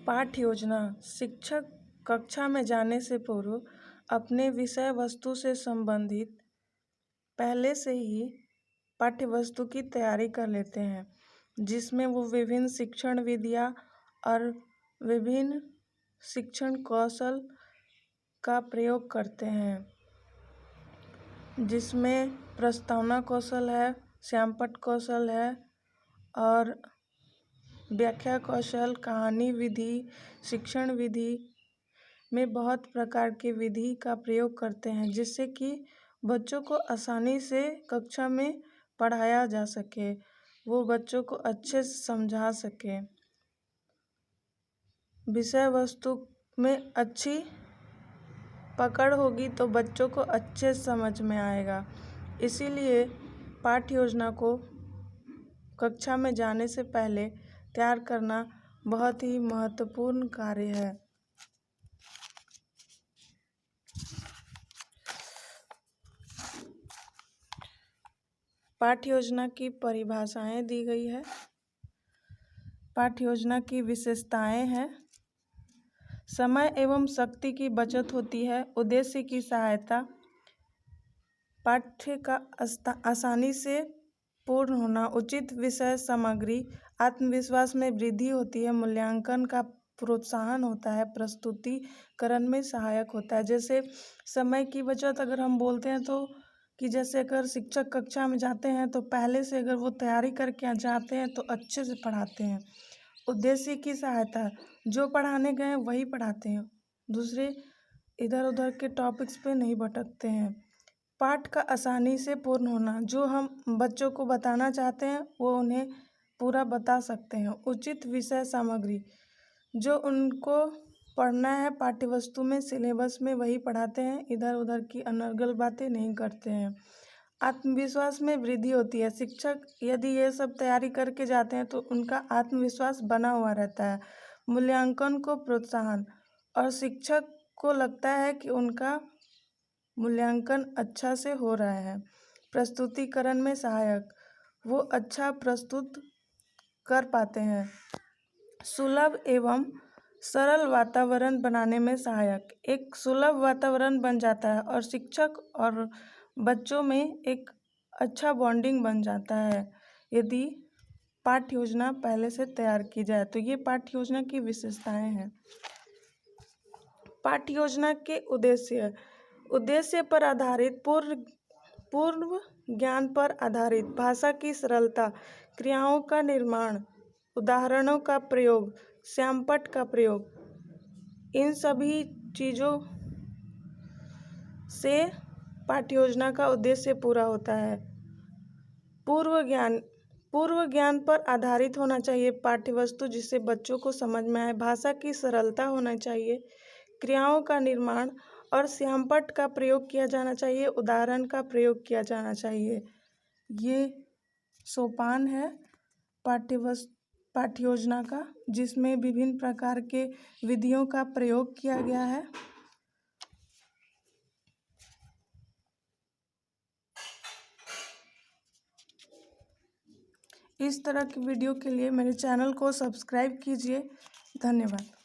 पाठ्य योजना। शिक्षक कक्षा में जाने से पूर्व अपने विषय वस्तु से संबंधित पहले से ही पाठ्य वस्तु की तैयारी कर लेते हैं, जिसमें वो विभिन्न शिक्षण विधियाँ और विभिन्न शिक्षण कौशल का प्रयोग करते हैं, जिसमें प्रस्तावना कौशल है, श्यामपट्ट कौशल है और व्याख्या कौशल, कहानी विधि, शिक्षण विधि में बहुत प्रकार की विधि का प्रयोग करते हैं, जिससे कि बच्चों को आसानी से कक्षा में पढ़ाया जा सके, वो बच्चों को अच्छे से समझा सके। विषय वस्तु में अच्छी पकड़ होगी तो बच्चों को अच्छे समझ में आएगा। इसीलिए पाठ्य योजना को कक्षा में जाने से पहले तैयार करना बहुत ही महत्वपूर्ण कार्य है। पाठ्य योजना की परिभाषाएं दी गई है। पाठ्य योजना की विशेषताएं हैं। समय एवं शक्ति की बचत होती है। उद्देश्य की सहायता, पाठ्य का आसानी से पूर्ण होना, उचित विषय सामग्री, आत्मविश्वास में वृद्धि होती है, मूल्यांकन का प्रोत्साहन होता है, प्रस्तुतिकरण में सहायक होता है। जैसे समय की बचत अगर हम बोलते हैं तो कि जैसे अगर शिक्षक कक्षा में जाते हैं तो पहले से अगर वो तैयारी करके जाते हैं तो अच्छे से पढ़ाते हैं। उद्देश्य की सहायता, जो पढ़ाने गए वही पढ़ाते हैं, दूसरे इधर उधर के टॉपिक्स पे नहीं भटकते हैं। पाठ का आसानी से पूर्ण होना, जो हम बच्चों को बताना चाहते हैं वो उन्हें पूरा बता सकते हैं। उचित विषय सामग्री, जो उनको पढ़ना है पाठ्य वस्तु में, सिलेबस में वही पढ़ाते हैं, इधर उधर की अनर्गल बातें नहीं करते हैं। आत्मविश्वास में वृद्धि होती है। शिक्षक यदि ये सब तैयारी करके जाते हैं तो उनका आत्मविश्वास बना हुआ रहता है। मूल्यांकन को प्रोत्साहन, और शिक्षक को लगता है कि उनका मूल्यांकन अच्छा से हो रहा है। प्रस्तुतिकरण में सहायक, वो अच्छा प्रस्तुत कर पाते हैं। सुलभ एवं सरल वातावरण बनाने में सहायक, एक सुलभ वातावरण बन जाता है और शिक्षक और बच्चों में एक अच्छा बॉन्डिंग बन जाता है यदि पाठ्य योजना पहले से तैयार की जाए। तो ये पाठ्य योजना की विशेषताएं हैं। पाठ्य योजना के उद्देश्य, उद्देश्य पर आधारित, पूर्व ज्ञान पर आधारित, भाषा की सरलता, क्रियाओं का निर्माण, उदाहरणों का प्रयोग, श्यामपट्ट का प्रयोग, इन सभी चीज़ों से पाठ्य योजना का उद्देश्य पूरा होता है। पूर्व ज्ञान पर आधारित होना चाहिए पाठ्य वस्तु, जिससे बच्चों को समझ में आए। भाषा की सरलता होना चाहिए, क्रियाओं का निर्माण और श्यामपट्ट का प्रयोग किया जाना चाहिए, उदाहरण का प्रयोग किया जाना चाहिए। ये सोपान है पाठ्य योजना का, जिसमें विभिन्न प्रकार के विधियों का प्रयोग किया गया है। इस तरह की वीडियो के लिए मेरे चैनल को सब्सक्राइब कीजिए। धन्यवाद।